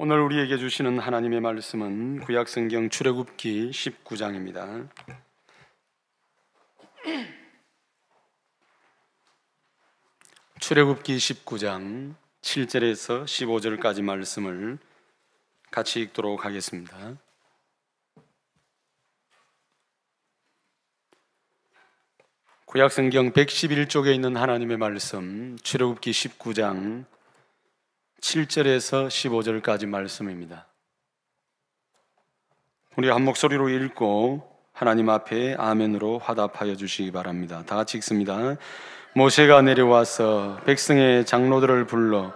오늘 우리에게 주시는 하나님의 말씀은 구약성경 출애굽기 19장입니다. 출애굽기 19장 7절에서 15절까지 말씀을 같이 읽도록 하겠습니다. 구약성경 111쪽에 있는 하나님의 말씀, 출애굽기 19장 7절에서 15절까지 말씀입니다. 우리 한 목소리로 읽고 하나님 앞에 아멘으로 화답하여 주시기 바랍니다. 다 같이 읽습니다. 모세가 내려와서 백성의 장로들을 불러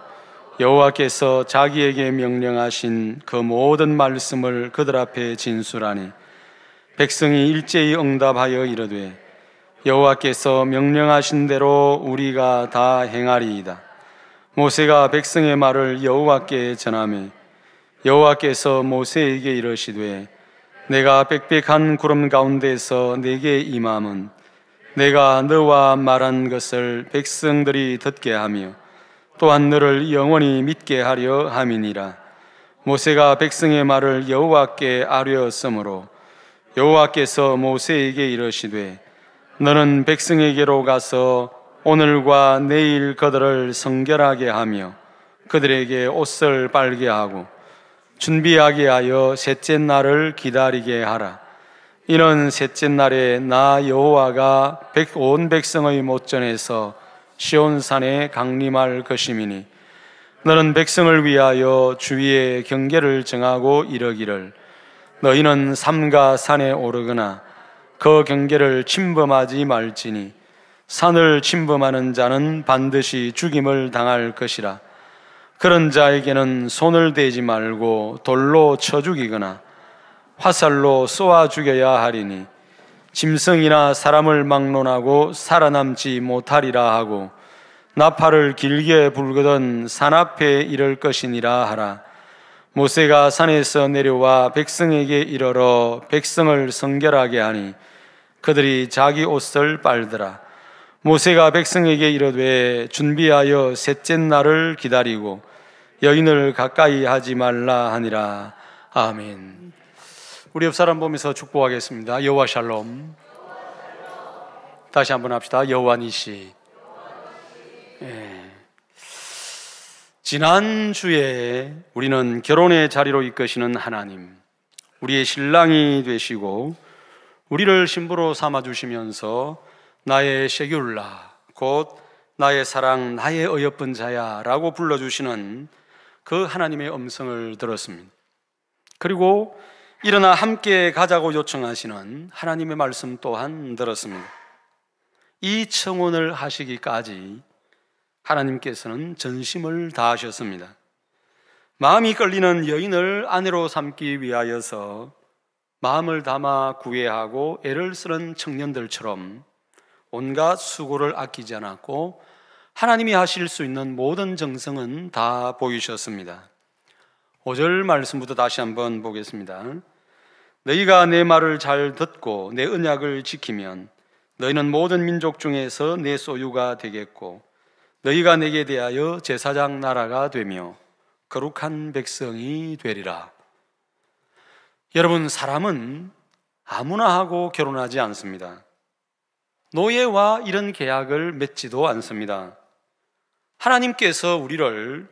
여호와께서 자기에게 명령하신 그 모든 말씀을 그들 앞에 진술하니 백성이 일제히 응답하여 이르되 여호와께서 명령하신 대로 우리가 다 행하리이다. 모세가 백성의 말을 여호와께 전하매 여호와께서 모세에게 이르시되 내가 빽빽한 구름 가운데서 내게 임함은 내가 너와 말한 것을 백성들이 듣게 하며 또한 너를 영원히 믿게 하려 함이니라. 모세가 백성의 말을 여호와께 아뢰었으므로 여호와께서 모세에게 이르시되 너는 백성에게로 가서 오늘과 내일 그들을 성결하게 하며 그들에게 옷을 빨게 하고 준비하게 하여 셋째 날을 기다리게 하라. 이는 셋째 날에 나 여호와가 온 백성의 목전에서 시온산에 강림할 것임이니 너는 백성을 위하여 주위의 경계를 정하고 이르기를 너희는 삼가 산에 오르거나 그 경계를 침범하지 말지니 산을 침범하는 자는 반드시 죽임을 당할 것이라. 그런 자에게는 손을 대지 말고 돌로 쳐 죽이거나 화살로 쏘아 죽여야 하리니 짐승이나 사람을 막론하고 살아남지 못하리라 하고 나팔을 길게 불거든 산 앞에 이를 것이니라 하라. 모세가 산에서 내려와 백성에게 이르러 백성을 성결하게 하니 그들이 자기 옷을 빨더라. 모세가 백성에게 이르되 준비하여 셋째 날을 기다리고 여인을 가까이 하지 말라 하니라. 아멘. 우리 옆 사람 보면서 축복하겠습니다. 여호와 샬롬. 다시 한번 합시다. 여호와 니시. 지난주에 우리는 결혼의 자리로 이끄시는 하나님, 우리의 신랑이 되시고 우리를 신부로 삼아주시면서 나의 셰귤라, 곧 나의 사랑, 나의 어여쁜 자야 라고 불러주시는 그 하나님의 음성을 들었습니다. 그리고 일어나 함께 가자고 요청하시는 하나님의 말씀 또한 들었습니다. 이 청혼을 하시기까지 하나님께서는 전심을 다하셨습니다. 마음이 끌리는 여인을 아내로 삼기 위하여서 마음을 담아 구애하고 애를 쓰는 청년들처럼 온갖 수고를 아끼지 않았고 하나님이 하실 수 있는 모든 정성은 다 보이셨습니다. 5절 말씀부터 다시 한번 보겠습니다. 너희가 내 말을 잘 듣고 내 언약을 지키면 너희는 모든 민족 중에서 내 소유가 되겠고 너희가 내게 대하여 제사장 나라가 되며 거룩한 백성이 되리라. 여러분, 사람은 아무나 하고 결혼하지 않습니다. 노예와 이런 계약을 맺지도 않습니다. 하나님께서 우리를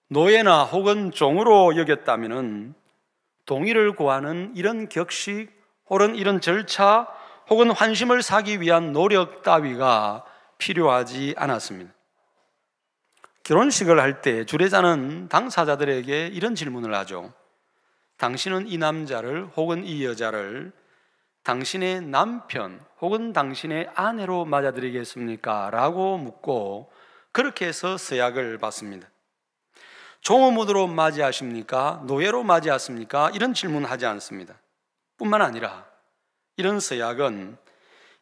노예나 혹은 종으로 여겼다면 동의를 구하는 이런 격식 혹은 이런 절차 혹은 환심을 사기 위한 노력 따위가 필요하지 않았습니다. 결혼식을 할 때 주례자는 당사자들에게 이런 질문을 하죠. 당신은 이 남자를 혹은 이 여자를 당신의 남편 혹은 당신의 아내로 맞아들이겠습니까? 라고 묻고 그렇게 해서 서약을 받습니다. 종업원으로 맞이하십니까? 노예로 맞이하십니까? 이런 질문하지 않습니다. 뿐만 아니라 이런 서약은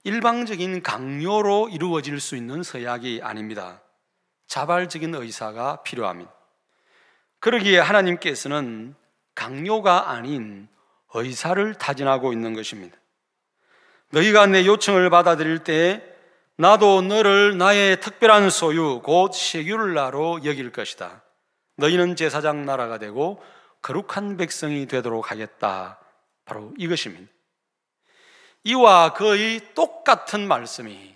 일방적인 강요로 이루어질 수 있는 서약이 아닙니다. 자발적인 의사가 필요합니다. 그러기에 하나님께서는 강요가 아닌 의사를 타진하고 있는 것입니다. 너희가 내 요청을 받아들일 때 나도 너를 나의 특별한 소유 곧 셰귤라로 여길 것이다. 너희는 제사장 나라가 되고 거룩한 백성이 되도록 하겠다. 바로 이것입니다. 이와 거의 똑같은 말씀이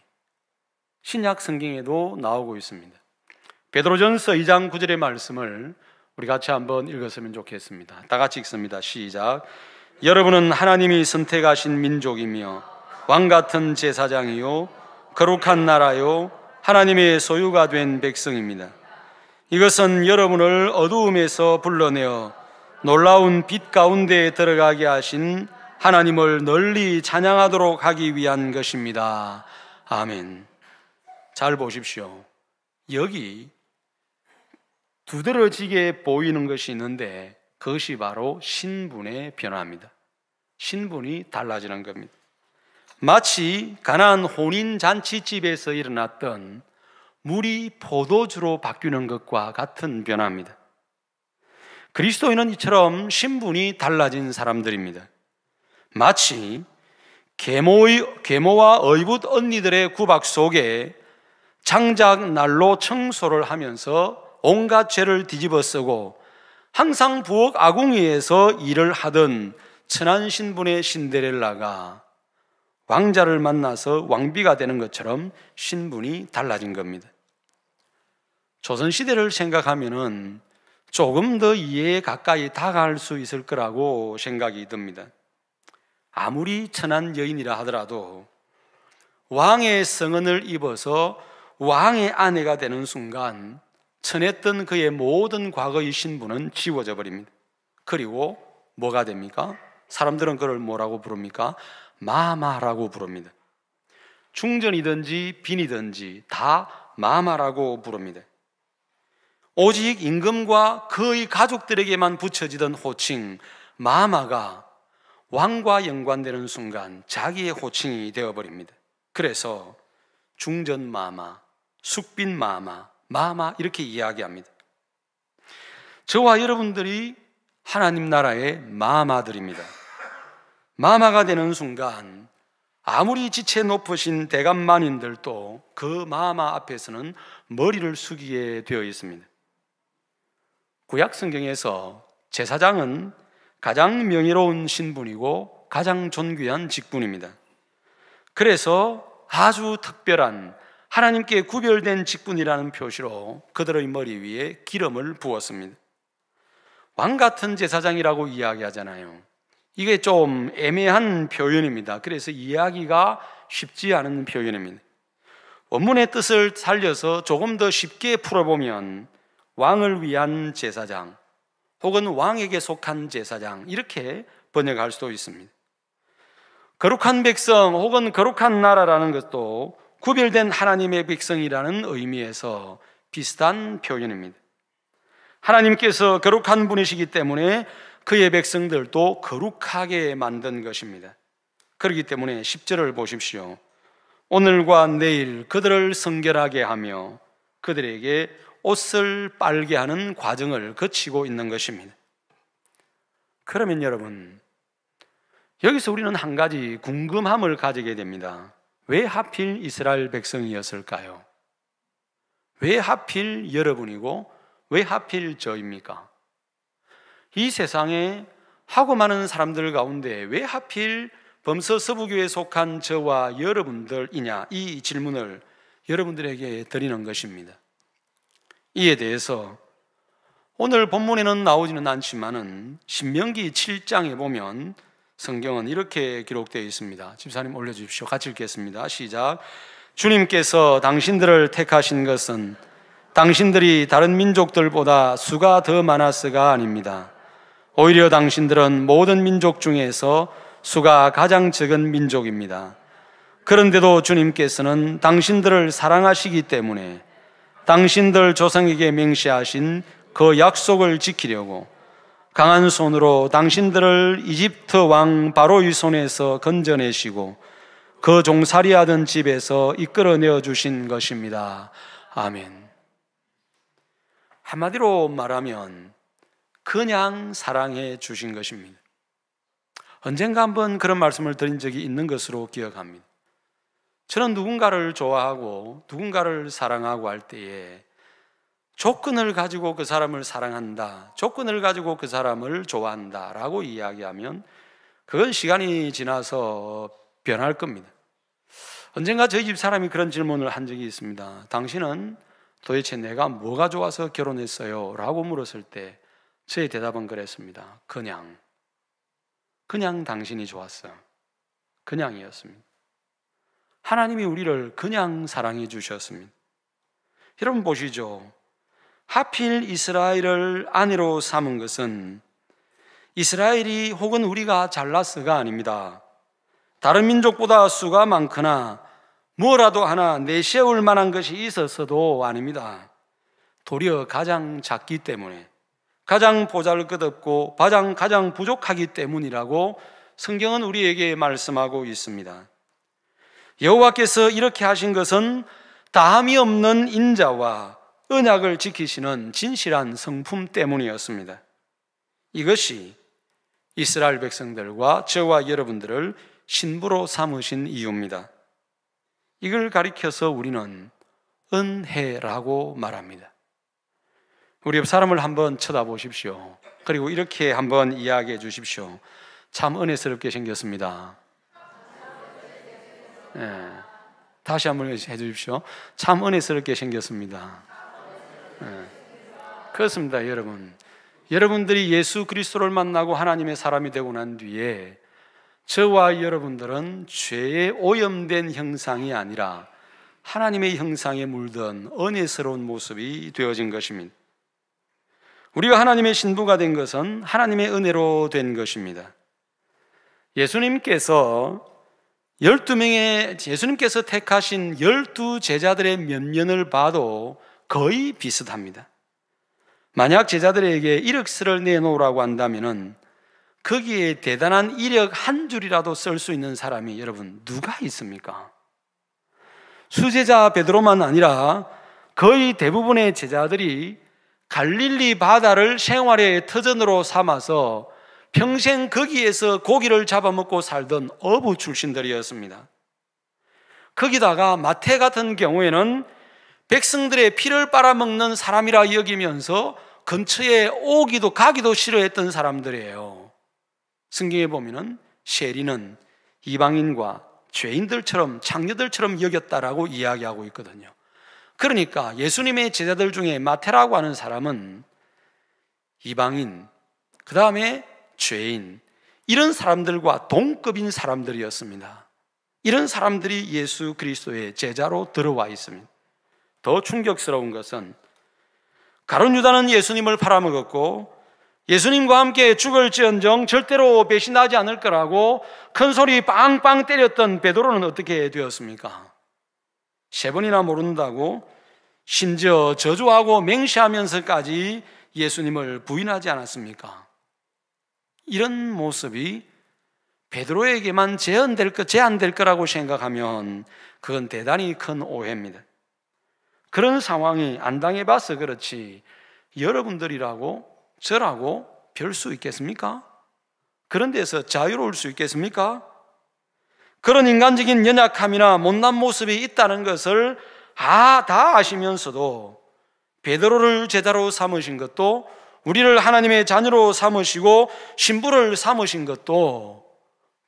신약 성경에도 나오고 있습니다. 베드로전서 2장 9절의 말씀을 우리 같이 한번 읽었으면 좋겠습니다. 다 같이 읽습니다. 시작. 여러분은 하나님이 선택하신 민족이며 왕같은 제사장이요 거룩한 나라요 하나님의 소유가 된 백성입니다. 이것은 여러분을 어두움에서 불러내어 놀라운 빛 가운데 들어가게 하신 하나님을 널리 찬양하도록 하기 위한 것입니다. 아멘. 잘 보십시오. 여기 두드러지게 보이는 것이 있는데 그것이 바로 신분의 변화입니다. 신분이 달라지는 겁니다. 마치 가나안 혼인잔치집에서 일어났던 물이 포도주로 바뀌는 것과 같은 변화입니다. 그리스도인은 이처럼 신분이 달라진 사람들입니다. 마치 계모와 의붓 언니들의 구박 속에 장작 난로 청소를 하면서 온갖 죄를 뒤집어 쓰고 항상 부엌 아궁이에서 일을 하던 천한 신분의 신데렐라가 왕자를 만나서 왕비가 되는 것처럼 신분이 달라진 겁니다. 조선시대를 생각하면은 조금 더 이해에 가까이 다가갈 수 있을 거라고 생각이 듭니다. 아무리 천한 여인이라 하더라도 왕의 성은을 입어서 왕의 아내가 되는 순간 천했던 그의 모든 과거의 신분은 지워져 버립니다. 그리고 뭐가 됩니까? 사람들은 그를 뭐라고 부릅니까? 마마라고 부릅니다. 중전이든지 빈이든지 다 마마라고 부릅니다. 오직 임금과 그의 가족들에게만 붙여지던 호칭 마마가 왕과 연관되는 순간 자기의 호칭이 되어버립니다. 그래서 중전마마, 숙빈마마, 마마 이렇게 이야기합니다. 저와 여러분들이 하나님 나라의 마마들입니다. 마마가 되는 순간 아무리 지체 높으신 대감만인들도 그 마마 앞에서는 머리를 숙이게 되어 있습니다. 구약 성경에서 제사장은 가장 명예로운 신분이고 가장 존귀한 직분입니다. 그래서 아주 특별한 하나님께 구별된 직분이라는 표시로 그들의 머리 위에 기름을 부었습니다. 왕 같은 제사장이라고 이야기하잖아요. 이게 좀 애매한 표현입니다. 그래서 이해하기가 쉽지 않은 표현입니다. 원문의 뜻을 살려서 조금 더 쉽게 풀어보면 왕을 위한 제사장 혹은 왕에게 속한 제사장 이렇게 번역할 수도 있습니다. 거룩한 백성 혹은 거룩한 나라라는 것도 구별된 하나님의 백성이라는 의미에서 비슷한 표현입니다. 하나님께서 거룩한 분이시기 때문에 그의 백성들도 거룩하게 만든 것입니다. 그렇기 때문에 10절을 보십시오. 오늘과 내일 그들을 성결하게 하며 그들에게 옷을 빨게 하는 과정을 거치고 있는 것입니다. 그러면 여러분, 여기서 우리는 한 가지 궁금함을 가지게 됩니다. 왜 하필 이스라엘 백성이었을까요? 왜 하필 여러분이고 왜 하필 저입니까? 이 세상에 하고 많은 사람들 가운데 왜 하필 범서 서부교에 속한 저와 여러분들이냐, 이 질문을 여러분들에게 드리는 것입니다. 이에 대해서 오늘 본문에는 나오지는 않지만은 신명기 7장에 보면 성경은 이렇게 기록되어 있습니다. 집사님 올려주십시오. 같이 읽겠습니다. 시작. 주님께서 당신들을 택하신 것은 당신들이 다른 민족들보다 수가 더 많아서가 아닙니다. 오히려 당신들은 모든 민족 중에서 수가 가장 적은 민족입니다. 그런데도 주님께서는 당신들을 사랑하시기 때문에 당신들 조상에게 맹세하신 그 약속을 지키려고 강한 손으로 당신들을 이집트 왕 바로의 손에서 건져내시고 그 종살이하던 집에서 이끌어내어 주신 것입니다. 아멘. 한마디로 말하면 그냥 사랑해 주신 것입니다. 언젠가 한번 그런 말씀을 드린 적이 있는 것으로 기억합니다. 저는 누군가를 좋아하고 누군가를 사랑하고 할 때에 조건을 가지고 그 사람을 사랑한다, 조건을 가지고 그 사람을 좋아한다 라고 이야기하면 그건 시간이 지나서 변할 겁니다. 언젠가 저희 집 사람이 그런 질문을 한 적이 있습니다. 당신은 도대체 내가 뭐가 좋아서 결혼했어요? 라고 물었을 때 저의 대답은 그랬습니다. 그냥 당신이 좋았어요. 그냥이었습니다. 하나님이 우리를 그냥 사랑해 주셨습니다. 여러분 보시죠. 하필 이스라엘을 아내로 삼은 것은 이스라엘이 혹은 우리가 잘났어가 아닙니다. 다른 민족보다 수가 많거나 뭐라도 하나 내세울 만한 것이 있었어도 아닙니다. 도리어 가장 작기 때문에, 가장 보잘것없고 가장 부족하기 때문이라고 성경은 우리에게 말씀하고 있습니다. 여호와께서 이렇게 하신 것은 다함이 없는 인자와 언약을 지키시는 진실한 성품 때문이었습니다. 이것이 이스라엘 백성들과 저와 여러분들을 신부로 삼으신 이유입니다. 이걸 가리켜서 우리는 은혜라고 말합니다. 우리 옆 사람을 한번 쳐다보십시오. 그리고 이렇게 한번 이야기해 주십시오. 참 은혜스럽게 생겼습니다. 네. 다시 한번 해 주십시오. 참 은혜스럽게 생겼습니다. 네. 그렇습니다, 여러분. 여러분들이 예수 그리스도를 만나고 하나님의 사람이 되고 난 뒤에 저와 여러분들은 죄의 오염된 형상이 아니라 하나님의 형상에 물든 은혜스러운 모습이 되어진 것입니다. 우리가 하나님의 신부가 된 것은 하나님의 은혜로 된 것입니다. 예수님께서 택하신 12제자들의 면면을 봐도 거의 비슷합니다. 만약 제자들에게 이력서를 내놓으라고 한다면은 거기에 대단한 이력 한 줄이라도 쓸 수 있는 사람이 여러분 누가 있습니까? 수제자 베드로만 아니라 거의 대부분의 제자들이 갈릴리 바다를 생활의 터전으로 삼아서 평생 거기에서 고기를 잡아먹고 살던 어부 출신들이었습니다. 거기다가 마태 같은 경우에는 백성들의 피를 빨아먹는 사람이라 여기면서 근처에 오기도 가기도 싫어했던 사람들이에요. 성경에 보면은 세리는 이방인과 죄인들처럼 창녀들처럼 여겼다라고 이야기하고 있거든요. 그러니까 예수님의 제자들 중에 마태라고 하는 사람은 이방인, 그 다음에 죄인, 이런 사람들과 동급인 사람들이었습니다. 이런 사람들이 예수 그리스도의 제자로 들어와 있습니다. 더 충격스러운 것은 가룟 유다는 예수님을 팔아먹었고 예수님과 함께 죽을지언정 절대로 배신하지 않을 거라고 큰 소리 빵빵 때렸던 베드로는 어떻게 되었습니까? 3번이나 모른다고 심지어 저주하고 맹세하면서까지 예수님을 부인하지 않았습니까? 이런 모습이 베드로에게만 제한될 거라고 생각하면 그건 대단히 큰 오해입니다. 그런 상황이 안 당해봐서 그렇지 여러분들이라고 저라고 별 수 있겠습니까? 그런 데서 자유로울 수 있겠습니까? 그런 인간적인 연약함이나 못난 모습이 있다는 것을 다 아시면서도 베드로를 제자로 삼으신 것도 우리를 하나님의 자녀로 삼으시고 신부를 삼으신 것도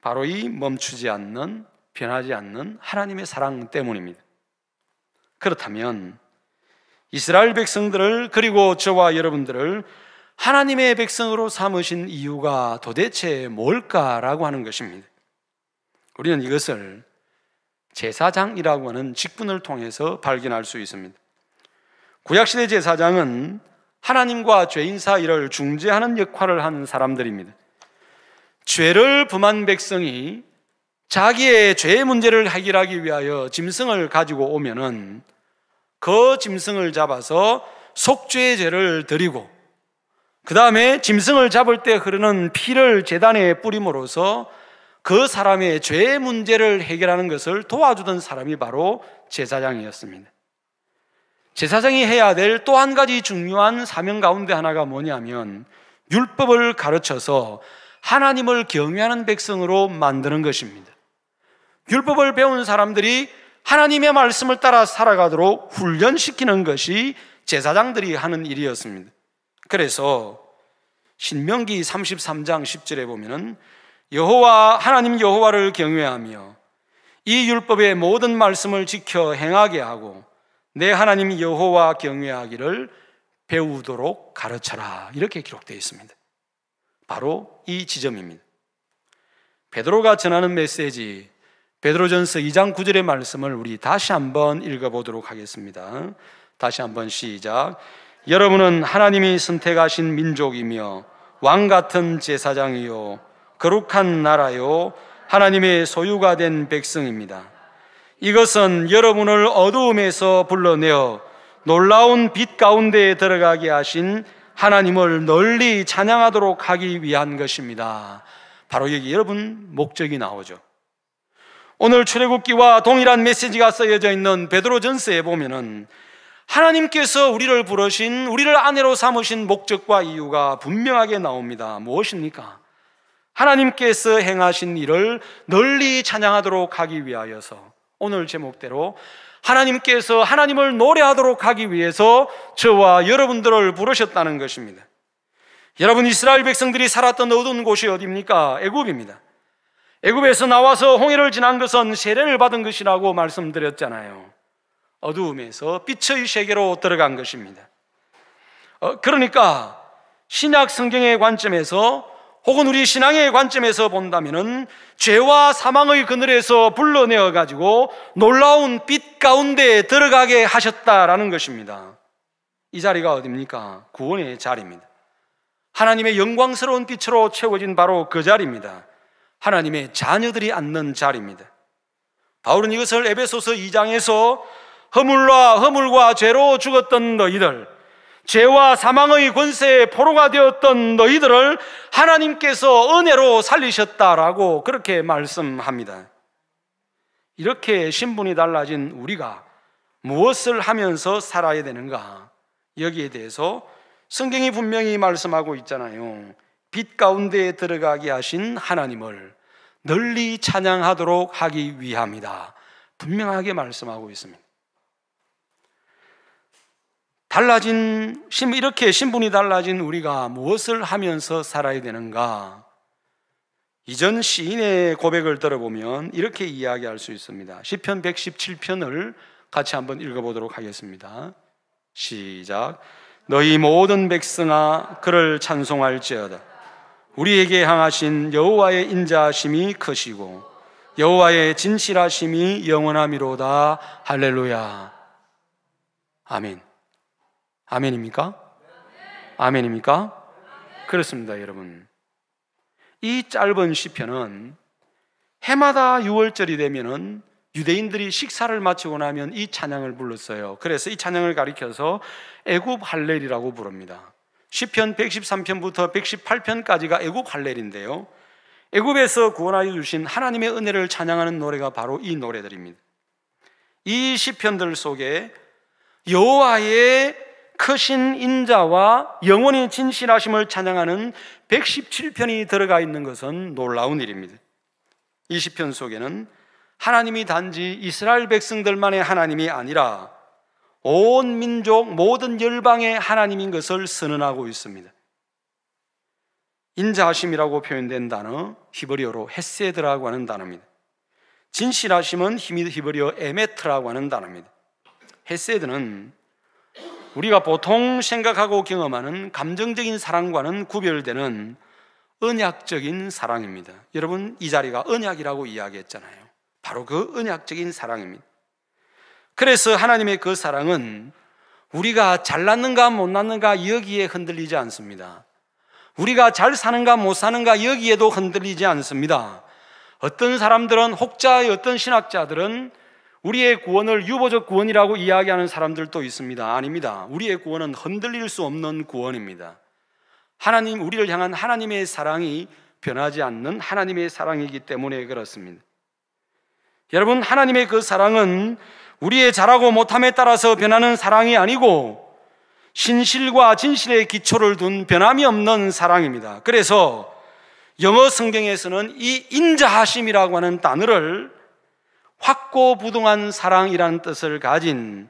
바로 이 멈추지 않는, 변하지 않는 하나님의 사랑 때문입니다. 그렇다면 이스라엘 백성들을, 그리고 저와 여러분들을 하나님의 백성으로 삼으신 이유가 도대체 뭘까라고 하는 것입니다. 우리는 이것을 제사장이라고 하는 직분을 통해서 발견할 수 있습니다. 구약시대 제사장은 하나님과 죄인 사이를 중재하는 역할을 하는 사람들입니다. 죄를 범한 백성이 자기의 죄의 문제를 해결하기 위하여 짐승을 가지고 오면은 그 짐승을 잡아서 속죄의 죄를 드리고 그 다음에 짐승을 잡을 때 흐르는 피를 제단에 뿌림으로써 그 사람의 죄의 문제를 해결하는 것을 도와주던 사람이 바로 제사장이었습니다. 제사장이 해야 될 또 한 가지 중요한 사명 가운데 하나가 뭐냐면 율법을 가르쳐서 하나님을 경외하는 백성으로 만드는 것입니다. 율법을 배운 사람들이 하나님의 말씀을 따라 살아가도록 훈련시키는 것이 제사장들이 하는 일이었습니다. 그래서 신명기 33장 10절에 보면은 하나님 여호와를 경외하며 이 율법의 모든 말씀을 지켜 행하게 하고 내 하나님 여호와 경외하기를 배우도록 가르쳐라, 이렇게 기록되어 있습니다. 바로 이 지점입니다. 베드로가 전하는 메시지, 베드로전서 2장 9절의 말씀을 우리 다시 한번 읽어보도록 하겠습니다. 다시 한번 시작. 여러분은 하나님이 선택하신 민족이며 왕같은 제사장이요 거룩한 나라요 하나님의 소유가 된 백성입니다. 이것은 여러분을 어두움에서 불러내어 놀라운 빛 가운데에 들어가게 하신 하나님을 널리 찬양하도록 하기 위한 것입니다. 바로 여기 여러분 목적이 나오죠. 오늘 출애굽기와 동일한 메시지가 쓰여져 있는 베드로전서에 보면은 하나님께서 우리를 부르신, 우리를 아내로 삼으신 목적과 이유가 분명하게 나옵니다. 무엇입니까? 하나님께서 행하신 일을 널리 찬양하도록 하기 위하여서, 오늘 제목대로 하나님께서 하나님을 노래하도록 하기 위해서 저와 여러분들을 부르셨다는 것입니다. 여러분, 이스라엘 백성들이 살았던 어두운 곳이 어디입니까? 애굽입니다. 애굽에서 나와서 홍해를 지난 것은 세례를 받은 것이라고 말씀드렸잖아요. 어두움에서 빛의 세계로 들어간 것입니다. 그러니까 신약 성경의 관점에서 혹은 우리 신앙의 관점에서 본다면은 죄와 사망의 그늘에서 불러내어 가지고 놀라운 빛 가운데에 들어가게 하셨다라는 것입니다. 이 자리가 어디입니까? 구원의 자리입니다. 하나님의 영광스러운 빛으로 채워진 바로 그 자리입니다. 하나님의 자녀들이 앉는 자리입니다. 바울은 이것을 에베소서 2장에서 허물과 죄로 죽었던 너희들, 죄와 사망의 권세의 포로가 되었던 너희들을 하나님께서 은혜로 살리셨다라고 그렇게 말씀합니다. 이렇게 신분이 달라진 우리가 무엇을 하면서 살아야 되는가? 여기에 대해서 성경이 분명히 말씀하고 있잖아요. 빛 가운데에 들어가게 하신 하나님을 널리 찬양하도록 하기 위함이다. 분명하게 말씀하고 있습니다. 이렇게 신분이 달라진 우리가 무엇을 하면서 살아야 되는가? 이전 시인의 고백을 들어보면 이렇게 이야기할 수 있습니다. 시편 117편을 같이 한번 읽어보도록 하겠습니다. 시작. 너희 모든 백성아 그를 찬송할지어다. 우리에게 향하신 여호와의 인자하심이 크시고 여호와의 진실하심이 영원하미로다. 할렐루야. 아멘. 아멘입니까? 아멘입니까? 그렇습니다, 여러분. 이 짧은 시편은 해마다 6월절이 되면은 유대인들이 식사를 마치고 나면 이 찬양을 불렀어요. 그래서 이 찬양을 가리켜서 애굽 할렐이라고 부릅니다. 시편 113편부터 118편까지가 애굽 할렐인데요, 애굽에서 구원하여 주신 하나님의 은혜를 찬양하는 노래가 바로 이 노래들입니다. 이 시편들 속에 여호와의 크신 인자와 영원히 진실하심을 찬양하는 117편이 들어가 있는 것은 놀라운 일입니다. 이 시편 속에는 하나님이 단지 이스라엘 백성들만의 하나님이 아니라 온 민족 모든 열방의 하나님인 것을 선언하고 있습니다. 인자하심이라고 표현된 단어 히브리어로 헤세드라고 하는 단어입니다. 진실하심은 히브리어 에메트라고 하는 단어입니다. 헤세드는 우리가 보통 생각하고 경험하는 감정적인 사랑과는 구별되는 언약적인 사랑입니다. 여러분, 이 자리가 언약이라고 이야기했잖아요. 바로 그 언약적인 사랑입니다. 그래서 하나님의 그 사랑은 우리가 잘났는가 못났는가 여기에 흔들리지 않습니다. 우리가 잘 사는가 못 사는가 여기에도 흔들리지 않습니다. 어떤 사람들은, 혹자의 어떤 신학자들은 우리의 구원을 유보적 구원이라고 이야기하는 사람들도 있습니다. 아닙니다. 우리의 구원은 흔들릴 수 없는 구원입니다. 하나님, 우리를 향한 하나님의 사랑이 변하지 않는 하나님의 사랑이기 때문에 그렇습니다. 여러분, 하나님의 그 사랑은 우리의 잘하고 못함에 따라서 변하는 사랑이 아니고 신실과 진실의 기초를 둔 변함이 없는 사랑입니다. 그래서 영어 성경에서는 이 인자하심이라고 하는 단어를 확고부동한 사랑이라는 뜻을 가진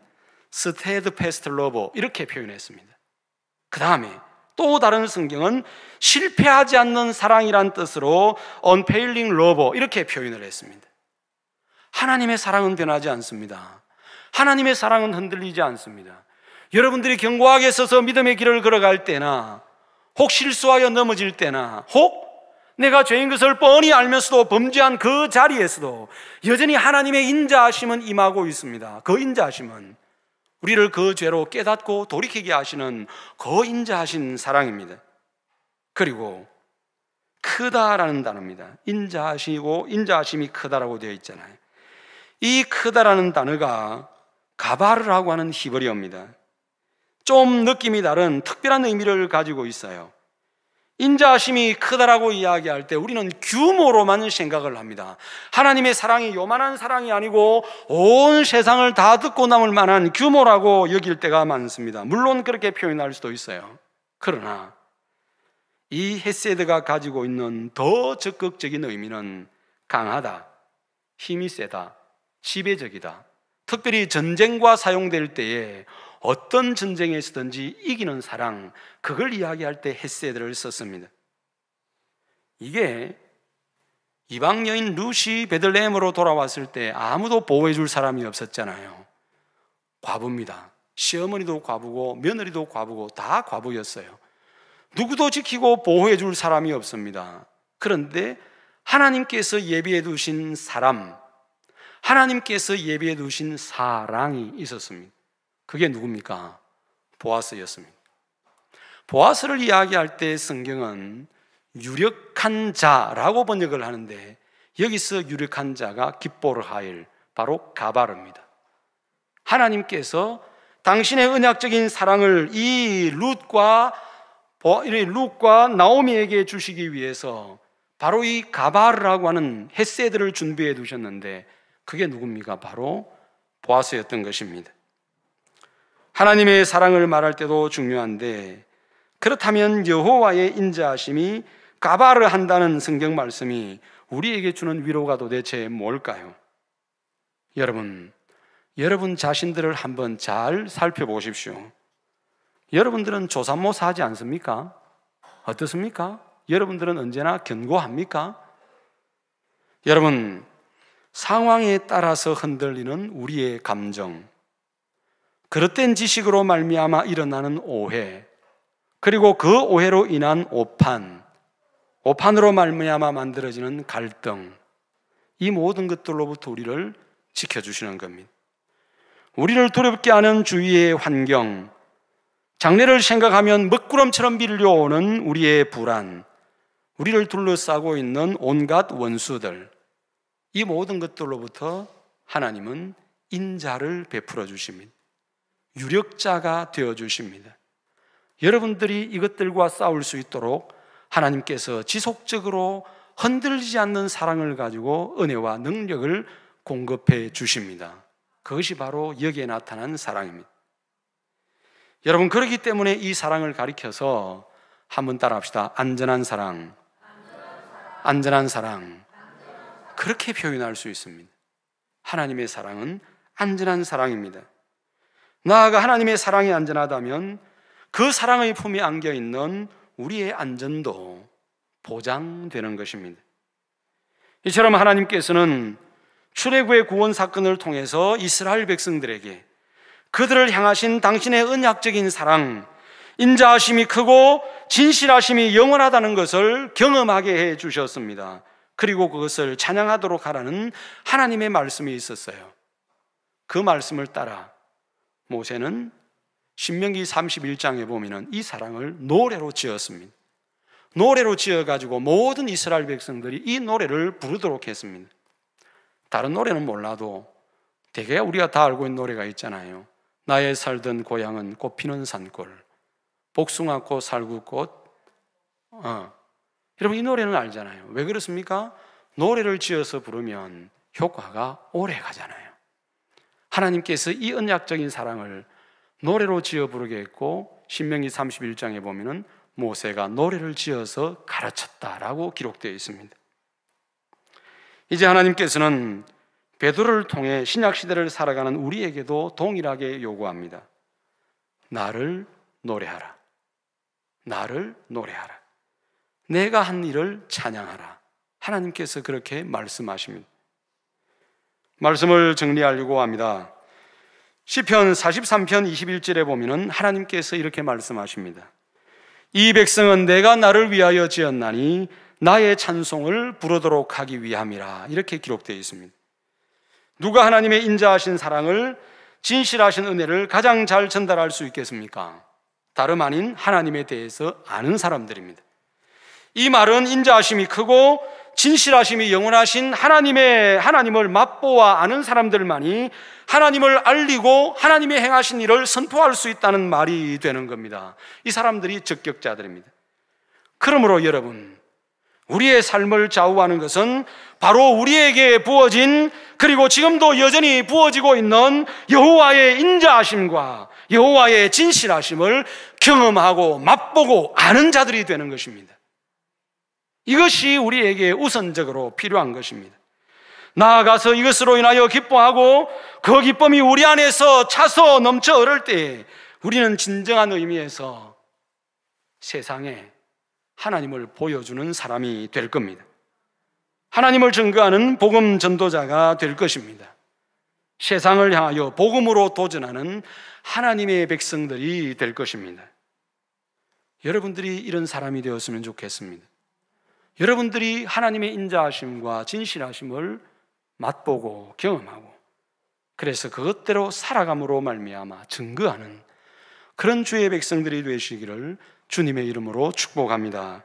steadfast love 이렇게 표현했습니다. 그 다음에 또 다른 성경은 실패하지 않는 사랑이란 뜻으로 unfailing love 이렇게 표현을 했습니다. 하나님의 사랑은 변하지 않습니다. 하나님의 사랑은 흔들리지 않습니다. 여러분들이 견고하게 서서 믿음의 길을 걸어갈 때나 혹 실수하여 넘어질 때나 혹 내가 죄인 것을 뻔히 알면서도 범죄한 그 자리에서도 여전히 하나님의 인자하심은 임하고 있습니다. 그 인자하심은 우리를 그 죄로 깨닫고 돌이키게 하시는 그 인자하신 사랑입니다. 그리고 크다라는 단어입니다. 인자하시고 인자하심이 크다라고 되어 있잖아요. 이 크다라는 단어가 가바르라고 하는 히브리어입니다. 좀 느낌이 다른 특별한 의미를 가지고 있어요. 인자하심이 크다라고 이야기할 때 우리는 규모로만 생각을 합니다. 하나님의 사랑이 요만한 사랑이 아니고 온 세상을 다 듣고 남을 만한 규모라고 여길 때가 많습니다. 물론 그렇게 표현할 수도 있어요. 그러나 이 헤세드가 가지고 있는 더 적극적인 의미는 강하다, 힘이 세다, 지배적이다, 특별히 전쟁과 사용될 때에 어떤 전쟁에서든지 이기는 사랑, 그걸 이야기할 때 헤세드를 썼습니다. 이게 이방 여인 룻이 베들레헴으로 돌아왔을 때 아무도 보호해 줄 사람이 없었잖아요. 과부입니다. 시어머니도 과부고 며느리도 과부고 다 과부였어요. 누구도 지키고 보호해 줄 사람이 없습니다. 그런데 하나님께서 예비해 두신 사람, 하나님께서 예비해 두신 사랑이 있었습니다. 그게 누굽니까? 보아스였습니다. 보아스를 이야기할 때 성경은 유력한 자라고 번역을 하는데 여기서 유력한 자가 깁보르하일, 바로 가바르입니다. 하나님께서 당신의 언약적인 사랑을 이 룻과 나오미에게 주시기 위해서 바로 이 가바르라고 하는 헤세드를 준비해 두셨는데 그게 누굽니까? 바로 보아스였던 것입니다. 하나님의 사랑을 말할 때도 중요한데, 그렇다면 여호와의 인자하심이 가바르 한다는 성경 말씀이 우리에게 주는 위로가 도대체 뭘까요? 여러분 자신들을 한번 잘 살펴보십시오. 여러분들은 조삼모사 하지 않습니까? 어떻습니까? 여러분들은 언제나 견고합니까? 여러분, 상황에 따라서 흔들리는 우리의 감정, 그릇된 지식으로 말미암아 일어나는 오해, 그리고 그 오해로 인한 오판으로 말미암아 만들어지는 갈등, 이 모든 것들로부터 우리를 지켜주시는 겁니다. 우리를 두렵게 하는 주위의 환경, 장래를 생각하면 먹구름처럼 밀려오는 우리의 불안, 우리를 둘러싸고 있는 온갖 원수들, 이 모든 것들로부터 하나님은 인자를 베풀어 주십니다. 유력자가 되어 주십니다. 여러분들이 이것들과 싸울 수 있도록 하나님께서 지속적으로 흔들리지 않는 사랑을 가지고 은혜와 능력을 공급해 주십니다. 그것이 바로 여기에 나타난 사랑입니다. 여러분, 그렇기 때문에 이 사랑을 가리켜서 한번 따라합시다. 안전한 사랑, 안전한 사랑, 그렇게 표현할 수 있습니다. 하나님의 사랑은 안전한 사랑입니다. 나아가 하나님의 사랑이 안전하다면 그 사랑의 품에 안겨있는 우리의 안전도 보장되는 것입니다. 이처럼 하나님께서는 출애굽의 구원 사건을 통해서 이스라엘 백성들에게 그들을 향하신 당신의 언약적인 사랑, 인자하심이 크고 진실하심이 영원하다는 것을 경험하게 해 주셨습니다. 그리고 그것을 찬양하도록 하라는 하나님의 말씀이 있었어요. 그 말씀을 따라 모세는 신명기 31장에 보면 이 사랑을 노래로 지었습니다. 노래로 지어가지고 모든 이스라엘 백성들이 이 노래를 부르도록 했습니다. 다른 노래는 몰라도 대개 우리가 다 알고 있는 노래가 있잖아요. 나의 살던 고향은 꽃피는 산골, 복숭아꽃, 살구꽃. 여러분, 이 노래는 알잖아요. 왜 그렇습니까? 노래를 지어서 부르면 효과가 오래 가잖아요. 하나님께서 이 언약적인 사랑을 노래로 지어 부르게 했고, 신명기 31장에 보면은 모세가 노래를 지어서 가르쳤다라고 기록되어 있습니다. 이제 하나님께서는 베드로를 통해 신약 시대를 살아가는 우리에게도 동일하게 요구합니다. 나를 노래하라. 나를 노래하라. 내가 한 일을 찬양하라. 하나님께서 그렇게 말씀하십니다. 말씀을 정리하려고 합니다. 시편 43편 21절에 보면은 하나님께서 이렇게 말씀하십니다. 이 백성은 내가 나를 위하여 지었나니 나의 찬송을 부르도록 하기 위함이라. 이렇게 기록되어 있습니다. 누가 하나님의 인자하신 사랑을, 진실하신 은혜를 가장 잘 전달할 수 있겠습니까? 다름 아닌 하나님에 대해서 아는 사람들입니다. 이 말은 인자하심이 크고 진실하심이 영원하신 하나님을 맛보아 아는 사람들만이 하나님을 알리고 하나님의 행하신 일을 선포할 수 있다는 말이 되는 겁니다. 이 사람들이 적격자들입니다. 그러므로 여러분, 우리의 삶을 좌우하는 것은 바로 우리에게 부어진, 그리고 지금도 여전히 부어지고 있는 여호와의 인자하심과 여호와의 진실하심을 경험하고 맛보고 아는 자들이 되는 것입니다. 이것이 우리에게 우선적으로 필요한 것입니다. 나아가서 이것으로 인하여 기뻐하고 그 기쁨이 우리 안에서 차서 넘쳐 흐를 때 우리는 진정한 의미에서 세상에 하나님을 보여주는 사람이 될 겁니다. 하나님을 증거하는 복음 전도자가 될 것입니다. 세상을 향하여 복음으로 도전하는 하나님의 백성들이 될 것입니다. 여러분들이 이런 사람이 되었으면 좋겠습니다. 여러분들이 하나님의 인자하심과 진실하심을 맛보고 경험하고, 그래서 그것대로 살아감으로 말미암아 증거하는 그런 주의 백성들이 되시기를 주님의 이름으로 축복합니다.